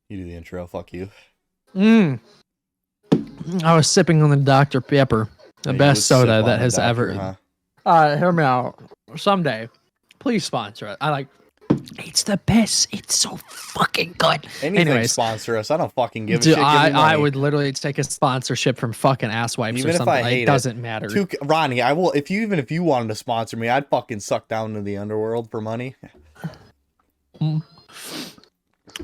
You do the intro. Fuck you. I was sipping on the Dr. Pepper, the best soda that has ever. Hear me out. Someday, please sponsor it. It's the best. It's so fucking good. Anyways, sponsor us. I don't fucking give a shit. I would literally take a sponsorship from fucking Asswipes or something. It doesn't matter. Ronnie, I will. If you wanted to sponsor me, I'd fucking suck down to the underworld for money.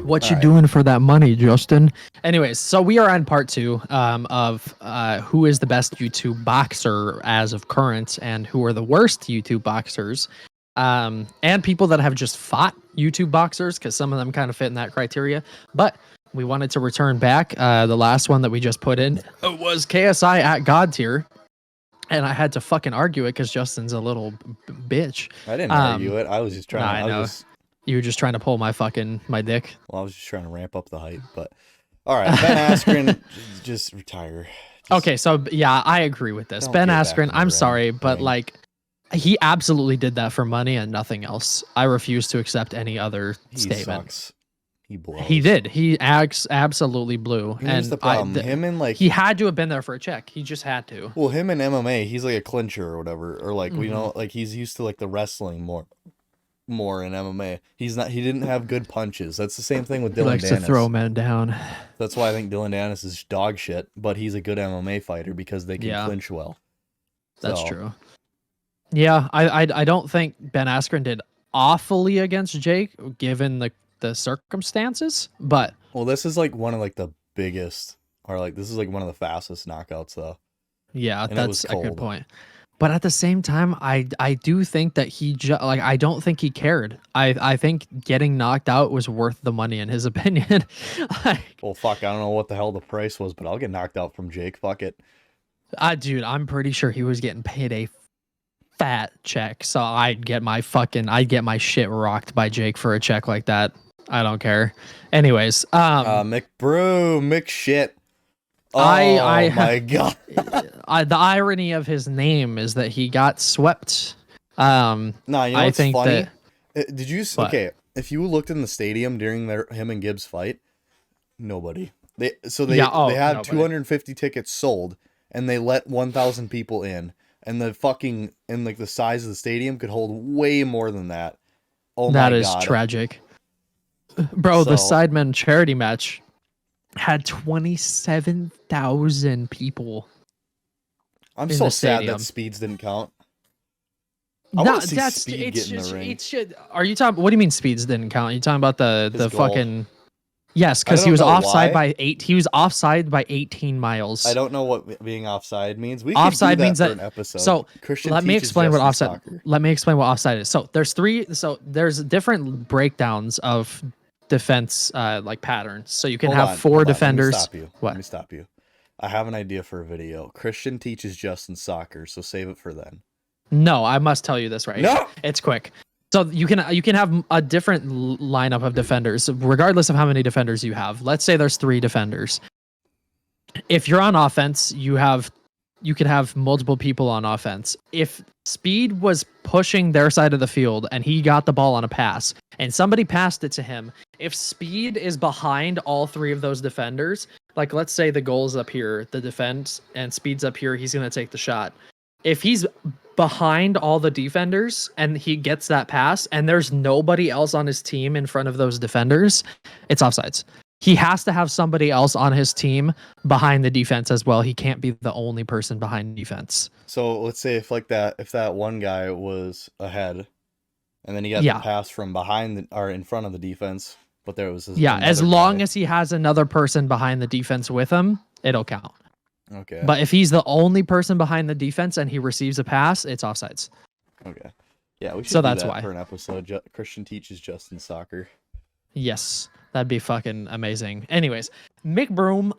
What you doing for that money, Justin? Anyways, so we are on part 2 of who is the best YouTube boxer as of current, and who are the worst YouTube boxers, and people that have just fought YouTube boxers, because some of them kind of fit in that criteria. But we wanted to return back. The last one that we just put in was KSI at God tier, and I had to fucking argue it because Justin's a little bitch. I didn't argue it. I was just trying. You were just trying to pull my dick. Well, I was just trying to ramp up the hype, but all right. Ben Askren, just retire. Okay, so yeah, I agree with this. Ben Askren, I'm sorry, but like, he absolutely did that for money and nothing else. I refuse to accept any other statement. Sucks. He blows. He did. He absolutely blew. Here's the problem. He had to have been there for a check. He just had to. Well, him in MMA, he's like a clincher or whatever, or like like he's used to like the wrestling more in MMA. He didn't have good punches. That's the same thing with Dylan Dennis. He likes to throw men down. That's why I think Dylan Dennis is dog shit, but he's a good MMA fighter because they can clinch well. That's true. Yeah, I don't think Ben Askren did awfully against Jake given the circumstances, but this is like one of like the biggest, or like this is like one of the fastest knockouts though. Yeah, that's a good point. But at the same time, I do think that I don't think he cared. I think getting knocked out was worth the money in his opinion. Well, fuck, I don't know what the hell the price was, but I'll get knocked out from Jake. Fuck it. Dude, I'm pretty sure he was getting paid a fat check, so I'd get my shit rocked by Jake for a check like that. I don't care. Anyways, Mick shit. Oh my god. The irony of his name is that he got swept. No, you know what's funny? Did you what? Okay, if you looked in the stadium during him and Gibbs fight, nobody. They had 250 tickets sold and they let 1,000 people in, and the size of the stadium could hold way more than that. Oh my god. That is tragic. Bro, the Sidemen charity match had 27,000 people. I'm so sad that speeds didn't count. No, Are you talking? What do you mean speeds didn't count? Are you talking about the fucking? Yes, because he was offside by 8. He was offside by 18 miles. I don't know what being offside means. Offside means that. An episode. So let me explain what offside. Let me explain what offside is. So there's different breakdowns of defense like patterns. So you can have 4 defenders. Let me stop you. I have an idea for a video. Christian teaches Justin soccer, so save it for then. No, I must tell you this right. No, it's quick. So you can have a different lineup of defenders, regardless of how many defenders you have. Let's say there's 3 defenders. If you're on offense, you could have multiple people on offense. If Speed was pushing their side of the field and he got the ball on a pass and somebody passed it to him, if Speed is behind all 3 of those defenders, like let's say the goal's up here, the defense, and Speed's up here, he's going to take the shot. If he's behind all the defenders and he gets that pass and there's nobody else on his team in front of those defenders, it's offsides. He has to have somebody else on his team behind the defense as well. He can't be the only person behind defense. So let's say if that one guy was ahead and then he got the pass from behind or in front of the defense, but there was as long as he has another person behind the defense with him, it'll count. Okay. But if he's the only person behind the defense and he receives a pass, it's offsides. Okay. Yeah, we should do that's why. For an episode. Christian teaches Justin soccer. Yes, that'd be fucking amazing. Anyways, Mick Broom,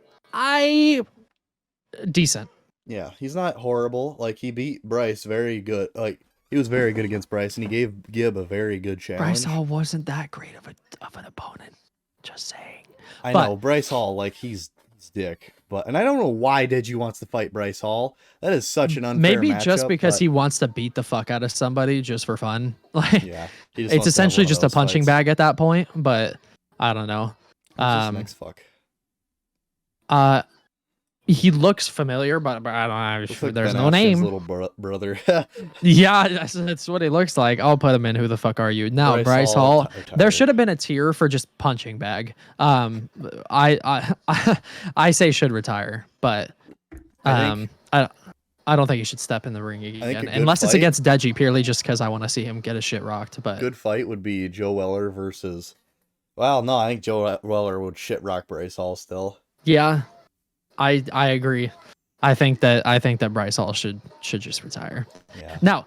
decent. Yeah, he's not horrible. Like, he beat Bryce very good. Like, he was very good against Bryce, and he gave Gibb a very good challenge. Bryce Hall wasn't that great of an opponent. Just saying. I know, Bryce Hall, like, he's dick. And I don't know why Digi wants to fight Bryce Hall. That is such an unfair Maybe matchup, just because he wants to beat the fuck out of somebody just for fun. Like, yeah, it's essentially just a punching bag at that point, but I don't know. Who's this next fuck? He looks familiar, but I don't know. Like there's Ben no name. Little brother. Yeah, that's what he looks like. I'll put him in. Who the fuck are you? Now, Bryce Hall. There should have been a tier for just punching bag. I say should retire, but I don't think he should step in the ring again unless it's against Deji, purely just because I want to see him get his shit rocked. But good fight would be Joe Weller versus. Well, no, I think Joe Weller would shit rock Bryce Hall still. Yeah, I agree. I think that Bryce Hall should just retire. Yeah. Now,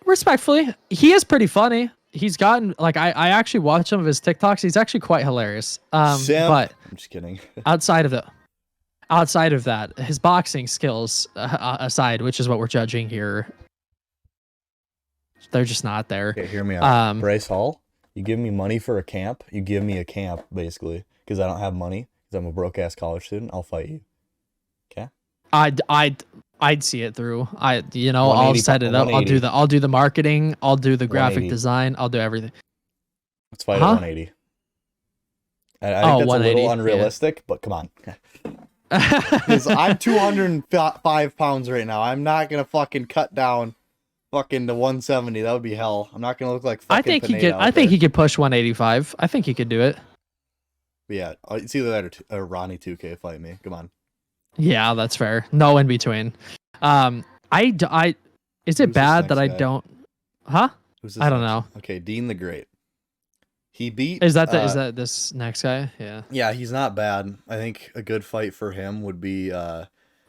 respectfully, he is pretty funny. He's gotten like I actually watch some of his TikToks. He's actually quite hilarious. But I'm just kidding. outside of that, his boxing skills aside, which is what we're judging here, they're just not there. Okay, hear me out. Bryce Hall, you give me money for a camp. You give me a camp basically because I don't have money because I'm a broke ass college student. I'll fight you. Okay. I'd see it through. I'll set it up. I'll do the marketing. I'll do the graphic design. I'll do everything. Let's fight at 180. I think that's a little unrealistic, but come on. Because I'm 205 pounds right now. I'm not gonna fucking cut down fucking to 170. That would be hell. I'm not gonna look like fucking I think he could push 185. I think he could do it. But yeah, it's either that or Ronnie 2K fight me. Come on. Yeah, that's fair. No in between. Is it bad that I don't? Huh? I don't know. Okay, Dean the Great. He beat. Is that this next guy? Yeah. Yeah, he's not bad. I think a good fight for him would be.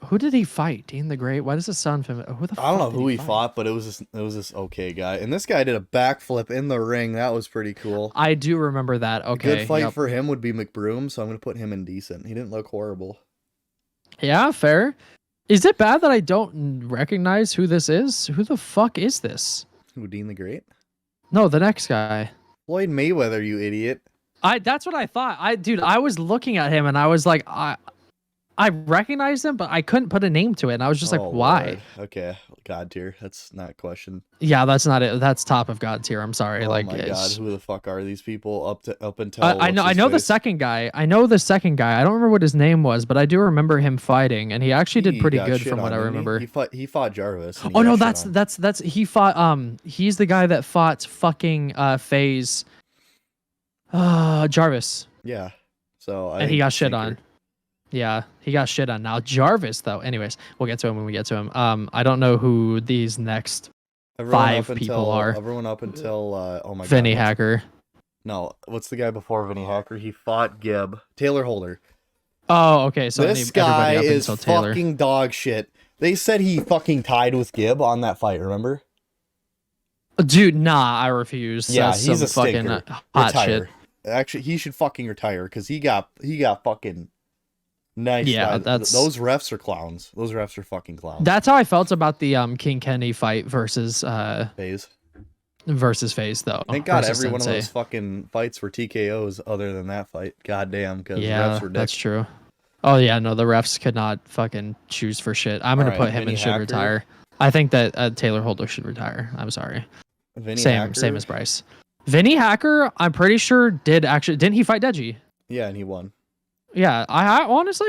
Who did he fight? Dean the Great. Why does this sound familiar? I don't know who he fought, but it was this okay guy, and this guy did a backflip in the ring. That was pretty cool. I do remember that. Okay. A good fight for him would be McBroom, so I'm gonna put him in decent. He didn't look horrible. Yeah, fair. Is it bad that I don't recognize who this is? Who the fuck is this? Who, Dean the Great? No, the next guy. Floyd Mayweather, you idiot. That's what I thought. I was looking at him and I was like, I recognized him, but I couldn't put a name to it. And I was just like, why? Lord. Okay. God tier. That's not a question. Yeah, that's not it. That's top of God tier. I'm sorry. Oh like, my God, who the fuck are these people up until I know the second guy. I know the second guy. I don't remember what his name was, but I do remember him fighting, and he actually did pretty good from what I remember. He fought Jarvis. Oh no, that's he fought he's the guy that fought fucking FaZe Jarvis. Yeah. So and he got shit on. Yeah, he got shit on. Now Jarvis, though. Anyways, we'll get to him when we get to him. I don't know who these next people are. Everyone up until oh my God, Vinny Hacker. No, what's the guy before Vinny Hacker? He fought Gibb. Taylor Holder. Oh, okay. So this guy is fucking dog shit. They said he fucking tied with Gibb on that fight. Remember? Dude, nah, I refuse. Yeah, that's he's a fucking hot shit. Actually, he should fucking retire because he got fucking. Nice. Yeah, those refs are clowns. Those refs are fucking clowns. That's how I felt about the King Kenny fight versus FaZe. Though. Thank God every one of those fucking fights were TKOs other than that fight. God damn, because refs were dicks. That's true. Oh yeah, no, the refs could not fucking choose for shit. I'm gonna put him in should retire. I think that Taylor Holder should retire. I'm sorry. Same as Bryce. Vinny Hacker, I'm pretty sure didn't he fight Deji? Yeah, and he won. Yeah, I honestly,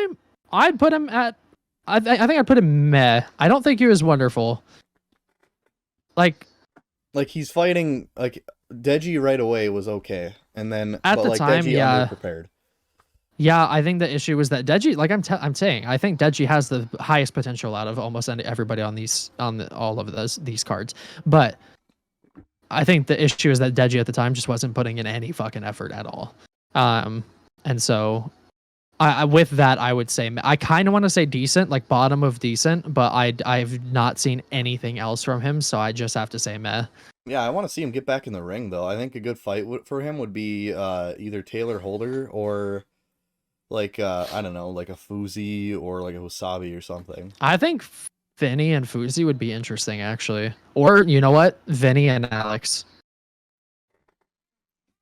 I'd put him at. I think I'd put him meh. I don't think he was wonderful. Like he's fighting like Deji right away was okay, and then at the time, Deji underprepared. Yeah, I think the issue was that Deji, like I'm saying, I think Deji has the highest potential out of almost everybody on all of these cards, but I think the issue is that Deji at the time just wasn't putting in any fucking effort at all, and so. With that, I would say I kind of want to say decent, like bottom of decent, but I've not seen anything else from him, so I just have to say meh. Yeah, I want to see him get back in the ring, though. I think a good fight for him would be either Taylor Holder or like I don't know, like a Fuzi or like a Wasabi or something. I think Vinny and Fuzi would be interesting, actually. Or you know what, Vinny and Alex.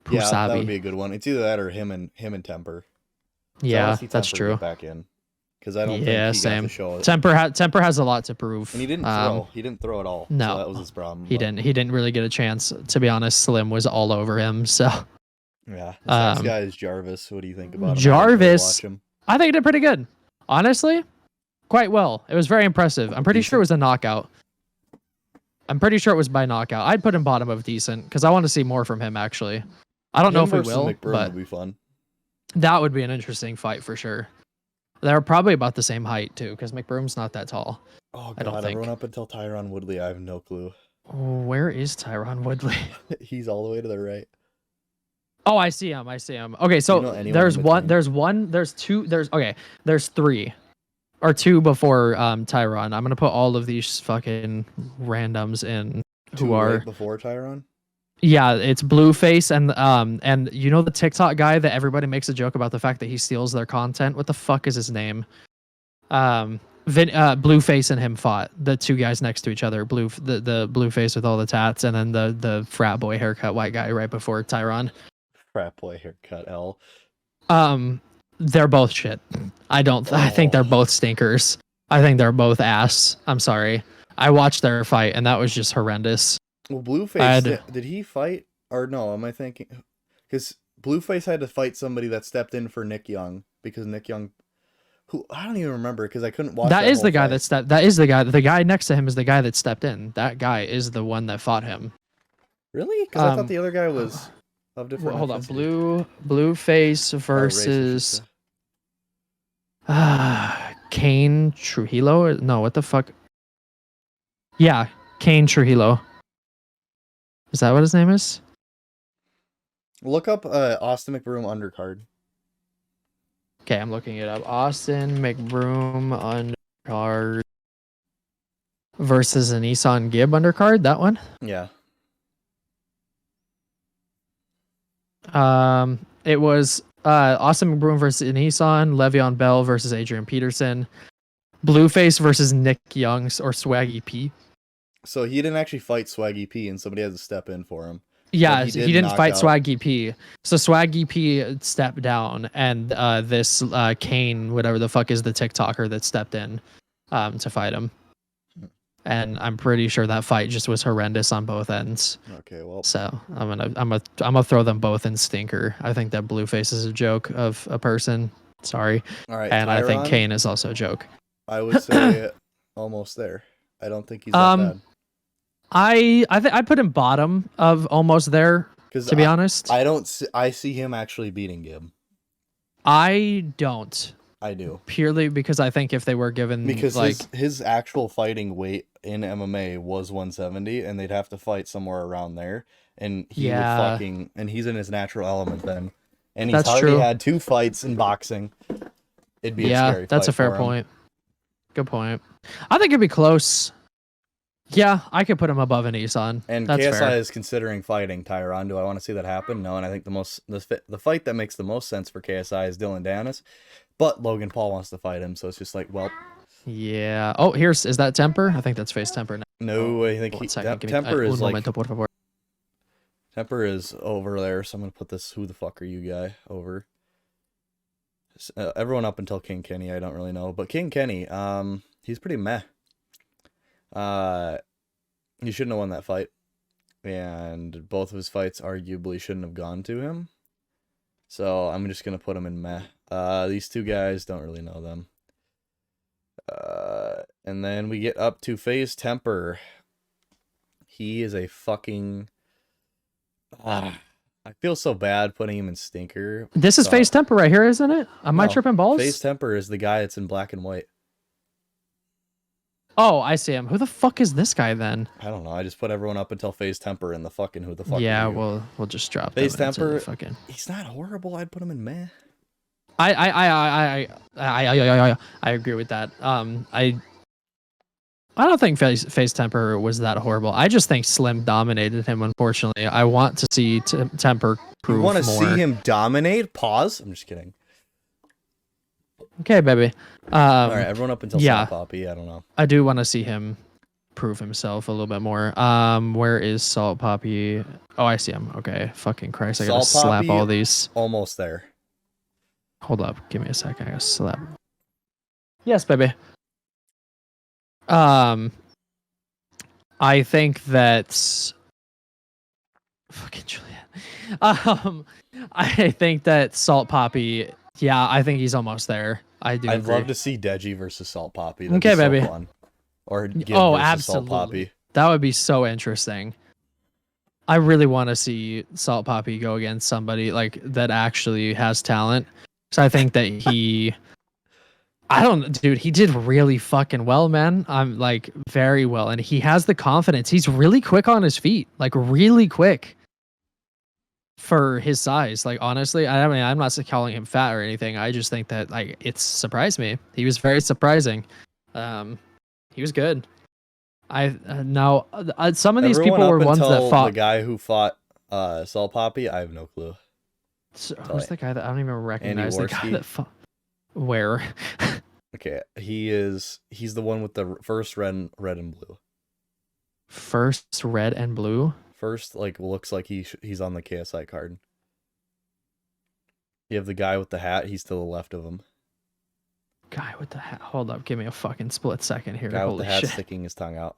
Pusabi. Yeah, that would be a good one. It's either that or him and Temper. Yeah, that's true. Back in, because I don't think he got to show it. Temper has a lot to prove, and he didn't throw. He didn't throw at all. No, so that was his problem. He didn't really get a chance. To be honest, Slim was all over him. So Yeah. This next guy is Jarvis. What do you think about him? Jarvis, I think he did pretty good. Honestly, quite well. It was very impressive. I'm pretty sure it was a knockout. I'm pretty sure it was by knockout. I'd put him bottom of decent because I want to see more from him, actually. I don't know if we will, but would be fun. That would be an interesting fight for sure. They're probably about the same height, too, because McBroom's not that tall. Oh, God. I don't think. Everyone up until Tyron Woodley, I have no clue. Where is Tyron Woodley? He's all the way to the right. Oh, I see him. Okay, so there's three. Or two before Tyron. I'm gonna put all of these fucking randoms in who are right before Tyron. Yeah, it's Blueface and you know the TikTok guy that everybody makes a joke about the fact that he steals their content. What the fuck is his name? Blueface and him fought, the two guys next to each other. The Blueface with all the tats, and then the frat boy haircut white guy right before Tyron. Frat boy haircut L. They're both shit. I think they're both stinkers. I think they're both ass. I'm sorry. I watched their fight and that was just horrendous. Well, Blueface, did he fight? Or no, am I thinking? Because Blueface had to fight somebody that stepped in for Nick Young. Because Nick Young, who I don't even remember because I couldn't watch. That is the guy the guy next to him is the guy that stepped in. That guy is the one that fought him. Really? Because I thought the other guy was of different. Hold on, Blueface versus Kane Trujillo. No, what the fuck? Yeah, Kane Trujillo. Is that what his name is? Look up Austin McBroom undercard. Okay, I'm looking it up. Austin McBroom undercard versus an Nissan Gibb undercard. That one? Yeah. It was Austin McBroom versus Nissan, Le'Veon Bell versus Adrian Peterson, Blueface versus Nick Youngs or Swaggy P. So he didn't actually fight Swaggy P, and somebody had to step in for him. Yeah, he didn't fight Swaggy P. So Swaggy P stepped down, and this Kane, whatever the fuck is the TikToker that stepped in to fight him. And I'm pretty sure that fight just was horrendous on both ends. Okay, well. So I'm gonna throw them both in stinker. I think that Blueface is a joke of a person. Sorry. All right. And Tyron, I think Kane is also a joke. I would say almost there. I don't think he's that bad. I put him bottom of almost there. To be honest, I see him actually beating Gibb. I don't. I do. Purely because I think if they were given his actual fighting weight in MMA was 170, and they'd have to fight somewhere around there, and he would fucking, and he's in his natural element then, and he's already had 2 fights in boxing. It'd be a scary fight. That's a fair point. Good point. I think it'd be close. Yeah, I could put him above an Nissan. And that's KSI fair. is considering fighting Tyron. Do I want to see that happen? No, and I think the fight that makes the most sense for KSI is Dylan Dennis, but Logan Paul wants to fight him, so it's just like, well. Yeah. Oh, is that Temper? I think that's face Temper now. No, I think Temper is like. Temper is over there, so I'm gonna put this "Who the fuck are you" guy over. Everyone up until King Kenny, I don't really know, but King Kenny, he's pretty meh. He shouldn't have won that fight, and both of his fights arguably shouldn't have gone to him. So I'm just gonna put him in meh. These 2 guys, don't really know them. And then we get up to FaZe Temper. He is a fucking. I feel so bad putting him in stinker. This is FaZe Temper right here, isn't it? Am I tripping balls? FaZe Temper is the guy that's in black and white. Oh, I see him. Who the fuck is this guy then? I don't know. I just put everyone up until FaZe Temper in the fucking who the fuck. Yeah, we'll just drop FaZe Temper. He's not horrible. I'd put him in meh. I agree with that. I don't think FaZe Temper was that horrible. I just think Slim dominated him. Unfortunately, I want to see Temper prove more. You want to see him dominate? Pause. I'm just kidding. Okay, baby. All right, everyone up until Salt Poppy. I don't know. I do want to see him prove himself a little bit more. Where is Salt Poppy? Oh, I see him. Okay, fucking Christ! I gotta slap all these. Almost there. Hold up. Give me a second. I gotta slap. Yes, baby. I think that Fucking Juliet. I think that Salt Poppy. Yeah, I think he's almost there. I'd love to see Deji versus Salt Poppy. That'd be so baby. Fun. Or Gib versus absolutely. Salt Poppy. That would be so interesting. I really want to see Salt Poppy go against somebody like that actually has talent. So I think that he. Dude, he did really fucking well, man. I'm like very well. And he has the confidence. He's really quick on his feet, like really quick for his size. Like, honestly, I mean, I'm not calling him fat or anything. I just think that like it surprised me. He was very surprising. He was good. Now some of these people were ones that fought. The guy who fought Salt Poppy, I have no clue. So, who's the guy that I don't even recognize? The guy that fought. Where? Okay, he's the one with the first red and blue. First red and blue? First, like, looks like he's on the KSI card. You have the guy with the hat, he's to the left of him. Guy with the hat. Hold up, give me a fucking split second here. Guy with the hat shit. sticking his tongue out.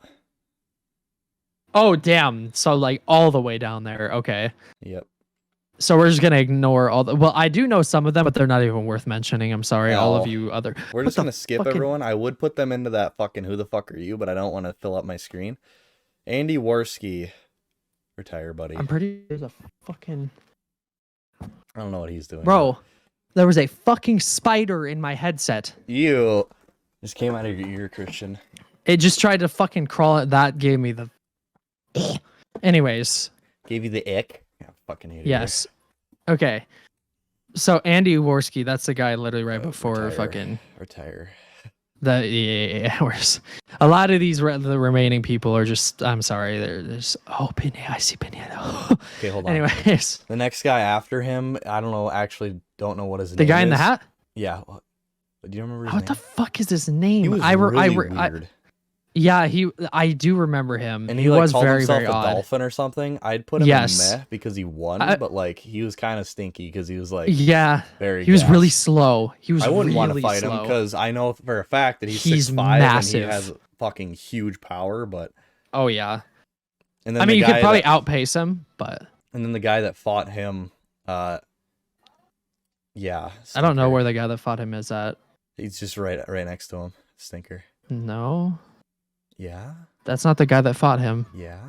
Oh, damn. So, like, all the way down there. Okay. Yep. So we're just gonna ignore all the. Well, I do know some of them, but they're not even worth mentioning. I'm sorry, all of you other. We're just gonna skip everyone. I would put them into that fucking who the fuck are you, but I don't want to fill up my screen. Andy Worski, retire, buddy. I'm pretty. There's a fucking. I don't know what he's doing. Bro, there was a fucking spider in my headset. You just came out of your ear, Christian. It just tried to fucking crawl. That gave me the. Anyways. Gave you the ick. Yeah, fucking hate it. Yes. Okay. So Andy Worski, that's the guy literally right before fucking retire. Where's a lot of these the remaining people are just. I'm sorry. There's Pineda. I see Pineda. Okay, hold on. Anyways, the next guy after him, I don't know. Actually, don't know what his name is. The guy in the hat. Yeah. Do you remember his name? What the fuck is his name? He was really weird. Yeah, I do remember him. And he was called very, himself very a odd. dolphin or something. I'd put him in meh because he won, but like he was kind of stinky because he was like very. He was really slow. I wouldn't want to fight him because I know for a fact that he's 6'5" massive. and he has fucking huge power. But oh yeah, and then I mean you could probably outpace him, but and then the guy that fought him, yeah, I don't know where the guy that fought him is at. He's just right next to him, stinker. No. Yeah. That's not the guy that fought him. Yeah.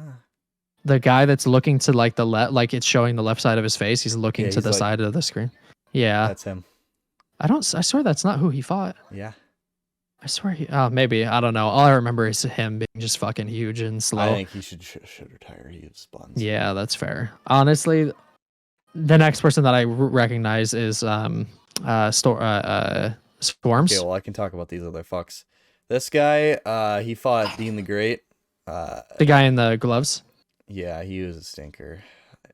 The guy that's looking to like the left, like it's showing the left side of his face. He's looking to the side of the screen. Yeah. That's him. I swear that's not who he fought. Yeah. I swear maybe. I don't know. All I remember is him being just fucking huge and slow. I think he should retire. He has buns. Yeah, that's fair. Honestly, the next person that I recognize is Swarms. Okay, well, I can talk about these other fucks. This guy, he fought Dean the Great. The guy in the gloves? Yeah, he was a stinker.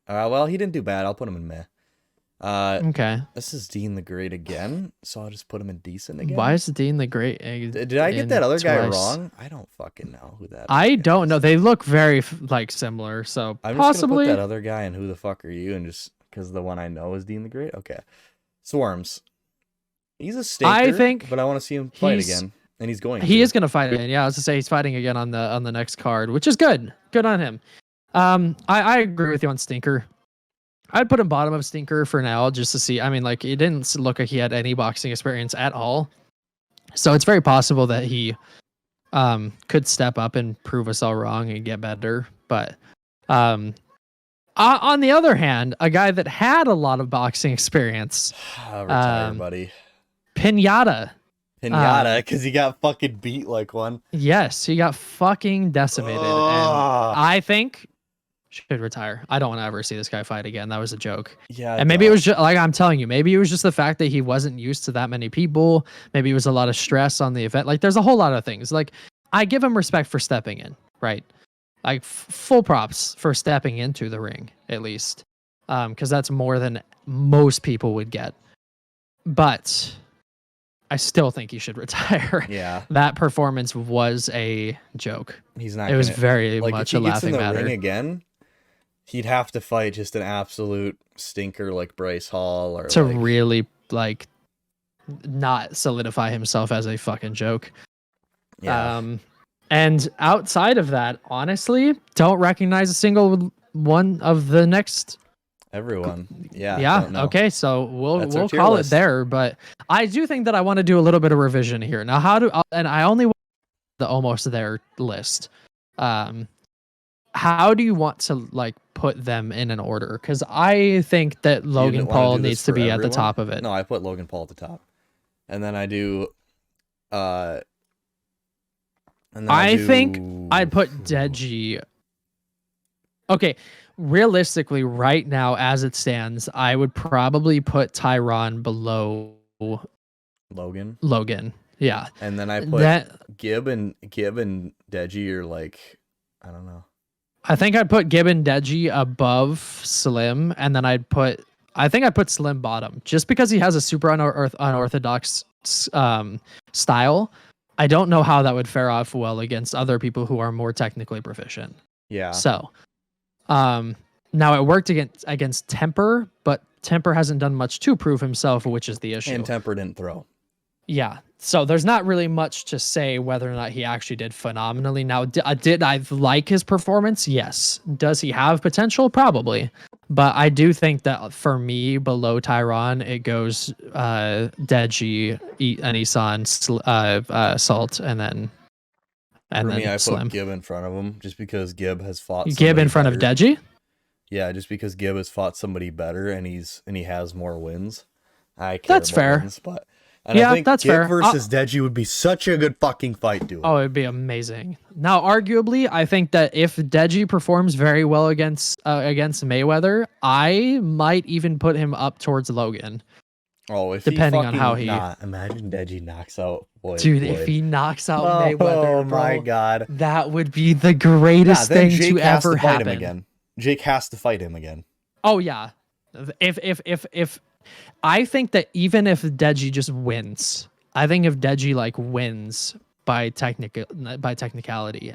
Well, he didn't do bad. I'll put him in meh. Okay. This is Dean the Great again, so I'll just put him in decent again. Why is Dean the Great? Did I get that other guy wrong? I don't fucking know who that. I don't know. They look very like similar, so I'm possibly just gonna put that other guy in who the fuck are you, and just because the one I know is Dean the Great. Okay, Swarms. He's a stinker. I think, but I want to see him fight again. And he's going. He is going to fight again. Yeah, I was to say he's fighting again on the next card, which is good. Good on him. I agree with you on Stinker. I'd put him bottom of Stinker for now, just to see. I mean, like it didn't look like he had any boxing experience at all, so it's very possible that he could step up and prove us all wrong and get better. But on the other hand, a guy that had a lot of boxing experience, retire, buddy, Pinata. Because he got fucking beat like one. Yes, he got fucking decimated. And I think should retire. I don't want to ever see this guy fight again. That was a joke. Yeah. And maybe it was just like I'm telling you, maybe it was just the fact that he wasn't used to that many people. Maybe it was a lot of stress on the event. Like there's a whole lot of things. Like I give him respect for stepping in, right? Like full props for stepping into the ring, at least. Because that's more than most people would get. But I still think he should retire. Yeah. That performance was a joke. He's not. It was very like, much if he a gets in laughing the matter. Ring again, he'd have to fight just an absolute stinker like Bryce Hall or to really like not solidify himself as a fucking joke. Yeah. And outside of that, honestly, don't recognize a single one of the next. Everyone. Yeah. Yeah. Okay. So we'll call it there. But I do think that I want to do a little bit of revision here. Now, and I only want the almost there list. How do you want to like put them in an order? Because I think that Logan Paul needs to be at the top of it. No, I put Logan Paul at the top, and then I do. I think I'd put Deji. Okay, realistically, right now as it stands, I would probably put Tyron below Logan. Yeah. And then I put Gib and Deji are like, I don't know. I think I'd put Gib and Deji above Slim, and then I'd put Slim bottom, just because he has a super unorthodox style. I don't know how that would fare off well against other people who are more technically proficient. Yeah. So, now it worked against Temper, but Temper hasn't done much to prove himself, which is the issue. And Temper didn't throw. Yeah. So there's not really much to say whether or not he actually did phenomenally. Now, did I like his performance? Yes. Does he have potential? Probably. But I do think that for me, below Tyron, it goes Deji, Anisan, Salt, and then for me, I put Gib in front of him just because Gib has fought Gib in front of Deji? Yeah, just because Gib has fought somebody better and he has more wins. That's fair. Wins, but I think that's Gib fair. versus Deji would be such a good fucking fight, dude. Oh, it'd be amazing. Now, arguably, I think that if Deji performs very well against Mayweather, I might even put him up towards Logan. Oh, if depending on how imagine Deji knocks out Floyd. If he knocks out Mayweather, oh my god, that would be the greatest thing to ever happen. Jake has to fight him again. Oh yeah, if I think that even if Deji just wins, I think if Deji wins by technicality,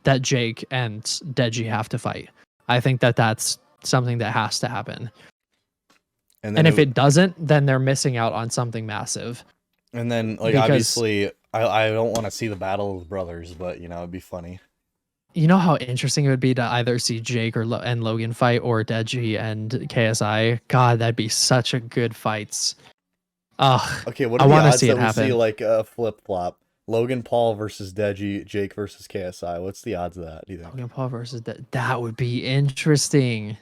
that Jake and Deji have to fight. I think that that's something that has to happen. And if it doesn't, then they're missing out on something massive. And then, obviously, I don't want to see the battle of the brothers, but, it'd be funny. You know how interesting it would be to either see Jake and Logan fight or Deji and KSI? God, that'd be such a good fights. Okay, what are the odds that we see, a flip-flop? Logan Paul versus Deji, Jake versus KSI. What's the odds of that, do you think? Logan Paul versus that would be interesting.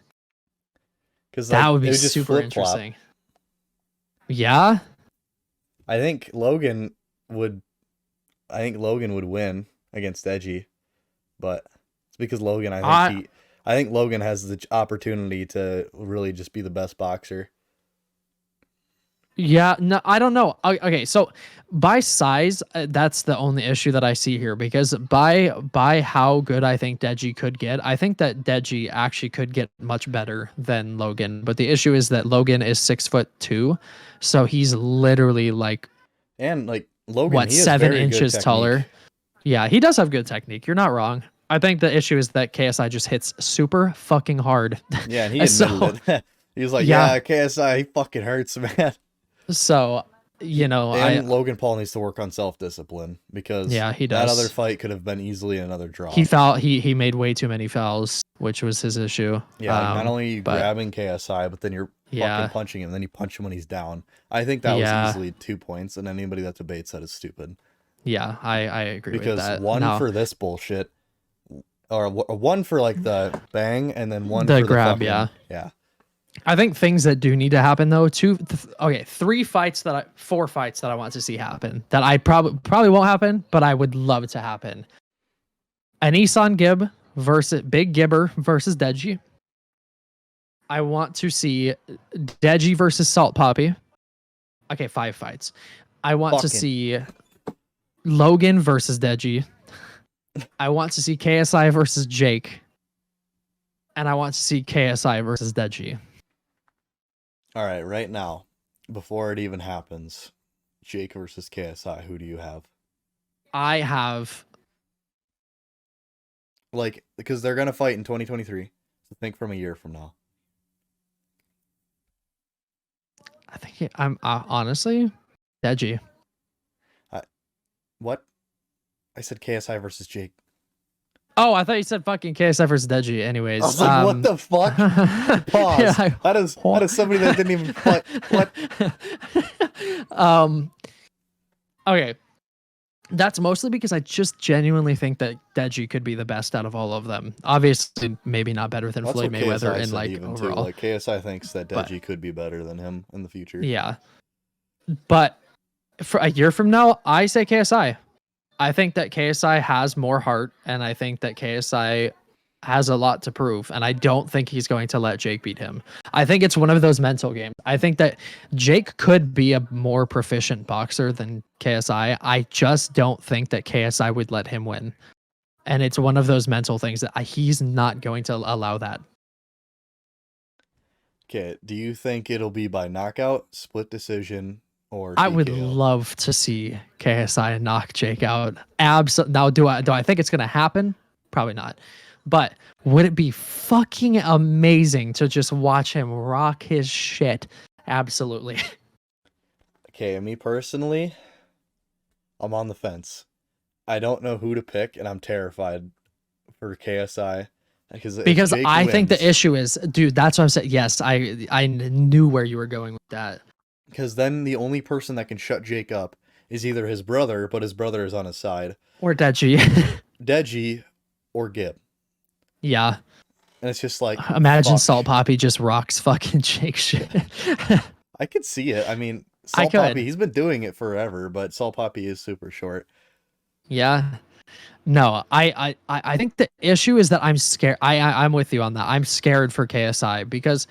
That would be super interesting. Yeah? I think Logan would win against Deji, but it's because Logan, I think Logan has the opportunity to really just be the best boxer. Yeah, no, I don't know. Okay, so by size, that's the only issue that I see here, because by how good I think Deji could get, I think that Deji actually could get much better than Logan. But the issue is that Logan is 6'2", so he's literally Logan, 7 inches taller. Yeah, he does have good technique. You're not wrong. I think the issue is that KSI just hits super fucking hard. Yeah, and he admitted it. He was like, yeah, KSI, he fucking hurts, man. So, and Logan Paul needs to work on self-discipline, because he does. That other fight could have been easily another draw. He made way too many fouls, which was his issue. Yeah, not only you grabbing KSI, but then you're fucking punching him, and then you punch him when he's down. I think that was easily 2 points, and anybody that debates that is stupid. Yeah, I agree with that. Because one for this bullshit, or one for the bang, and then one the for grab, the fucking, yeah. I think things that do need to happen though, 4 fights that I want to see happen that I probably won't happen, but I would love to happen. Anisan Gib versus Big Gibber versus Deji. I want to see Deji versus Salt Poppy. Okay, 5 fights. I want to see Logan versus Deji. I want to see KSI versus Jake. And I want to see KSI versus Deji. All right, right now, before it even happens, Jake versus KSI, who do you have? I have... because they're going to fight in 2023. So think from a year from now. I think I'm honestly Deji. What? I said KSI versus Jake. Oh, I thought you said fucking KSI versus Deji. Anyways, I was like, what the fuck? Pause. Yeah, that is somebody that didn't even play. What? Okay. That's mostly because I just genuinely think that Deji could be the best out of all of them. Obviously, maybe not better than Floyd Mayweather in like overall. Too. Like KSI thinks that Deji could be better than him in the future. Yeah, but for a year from now, I say KSI. I think that KSI has more heart, and I think that KSI has a lot to prove, and I don't think he's going to let Jake beat him. I think it's one of those mental games. I think that Jake could be a more proficient boxer than KSI. I just don't think that KSI would let him win. And it's one of those mental things that he's not going to allow that. Okay, do you think it'll be by knockout, split decision, or TKO? I would love to see KSI knock Jake out. Now, do I think it's going to happen? Probably not. But would it be fucking amazing to just watch him rock his shit? Absolutely. Okay, me personally, I'm on the fence. I don't know who to pick, and I'm terrified for KSI. Because I think the issue is, dude, that's what I'm saying. Yes, I knew where you were going with that. Because then the only person that can shut Jake up is either his brother, but his brother is on his side. Or Deji. Deji or Gib. Yeah. And it's just like... Imagine Salt Poppy just rocks fucking Jake shit. I could see it. I mean, Salt Poppy, he's been doing it forever, but Salt Poppy is super short. Yeah. No, I think the issue is that I'm scared. I'm with you on that. I'm scared for KSI because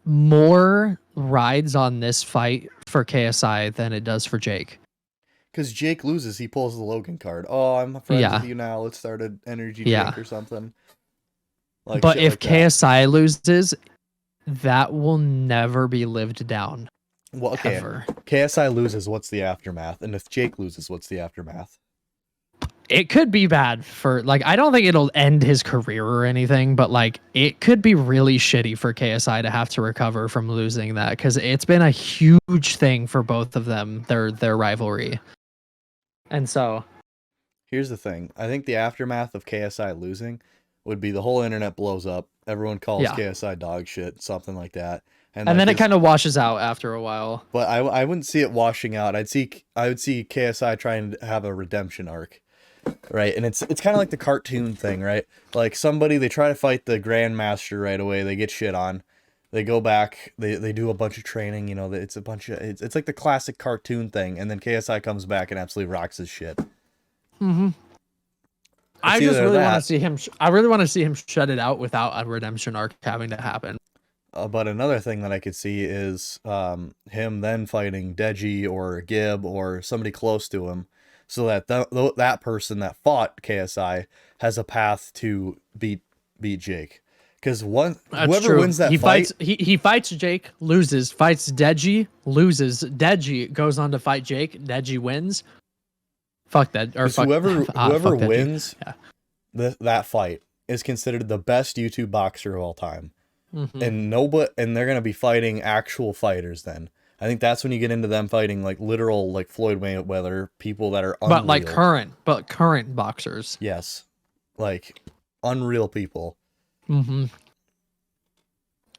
more rides on this fight for KSI than it does for Jake. Because Jake loses, he pulls the Logan card. Oh, I'm friends with you now. Let's start an energy drink or something. Like, but if KSI loses, that will never be lived down. Well, okay. Ever. KSI loses, what's the aftermath? And if Jake loses, what's the aftermath? It could be bad for, like, I don't think it'll end his career or anything, but like it could be really shitty for KSI to have to recover from losing that, because it's been a huge thing for both of them, their rivalry. And so here's the thing. I think the aftermath of KSI losing would be the whole internet blows up. Everyone calls KSI dog shit, something like that. And then it kind of washes out after a while. But I wouldn't see it washing out. I would see KSI trying to have a redemption arc. Right, and it's kind of like the cartoon thing, right? Like they try to fight the Grandmaster right away, they get shit on, they go back, they do a bunch of training, you know, it's it's like the classic cartoon thing, and then KSI comes back and absolutely rocks his shit. Mm-hmm. I just really want to see him. I really want to see him shut it out without a redemption arc having to happen. But another thing that I could see is him then fighting Deji or Gib or somebody close to him, so that that person that fought KSI has a path to beat Jake. Because whoever wins that fight... He fights Jake, loses, fights Deji, loses. Deji goes on to fight Jake, Deji wins. Fuck that. Or fuck, whoever wins that fight is considered the best YouTube boxer of all time. Mm-hmm. And they're going to be fighting actual fighters then. I think that's when you get into them fighting like literal, like Floyd Mayweather, people that are unreal. But current boxers. Yes. Like unreal people. Mm-hmm.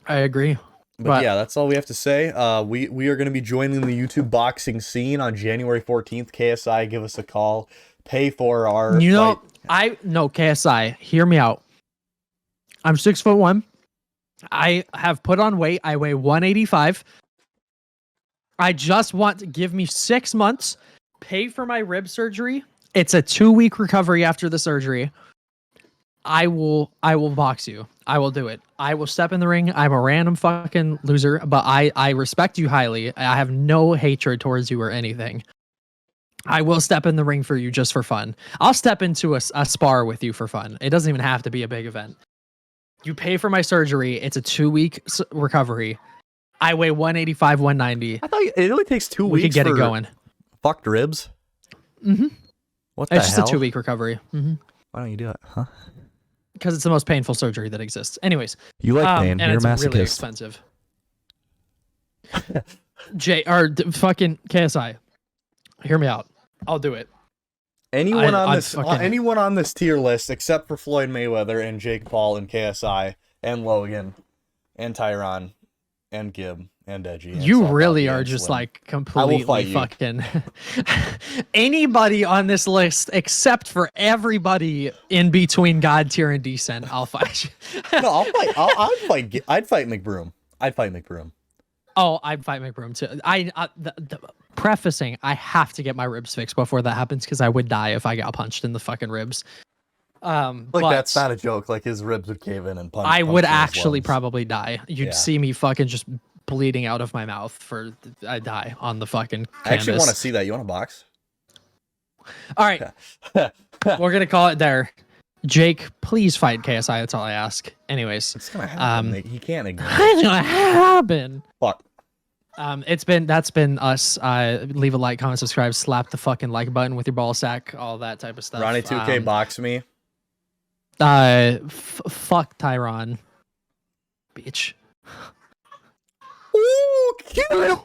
I agree. But yeah, that's all we have to say. We are going to be joining the YouTube boxing scene on January 14th. KSI, give us a call. Pay for our fight. KSI, hear me out. I'm 6'1". I have put on weight. I weigh 185. I just want to give me 6 months, pay for my rib surgery. It's a 2-week recovery after the surgery. I will box you. I will do it. I will step in the ring. I'm a random fucking loser, but I respect you highly. I have no hatred towards you or anything. I will step in the ring for you just for fun. I'll step into a spar with you for fun. It doesn't even have to be a big event. You pay for my surgery. It's a 2-week recovery. I weigh 185, 190. I thought it only takes 2 weeks. We could get it going. Fucked ribs. Mm-hmm. What the hell? It's just a 2-week recovery. Mm-hmm. Why don't you do it, huh? Because it's the most painful surgery that exists. Anyways, you like pain. And you're it's a masochist. Really expensive. Fucking KSI, hear me out. I'll do it. Anyone on this tier list except for Floyd Mayweather and Jake Paul and KSI and Logan and Tyron and Gib and Edgy. You really are just like completely fucking anybody on this list except for everybody in between God tier and decent. I'll fight you. No, I'd fight McBroom. Oh, I'd fight McBroom too. Prefacing, I have to get my ribs fixed before that happens because I would die if I got punched in the fucking ribs. That's not a joke. Like his ribs would cave in and punch. I would actually probably die. You'd see me fucking just bleeding out of my mouth I die on the fucking canvas. I actually want to see that. You want to box? All right. We're going to call it there. Jake, please fight KSI. That's all I ask. Anyways. It's going to happen. He can't ignore it. It's going to happen. Fuck. That's been us. Leave a like, comment, subscribe, slap the fucking like button with your ball sack, all that type of stuff. Ronnie 2K box me. Fuck Tyron. Bitch. Ooh, kill him.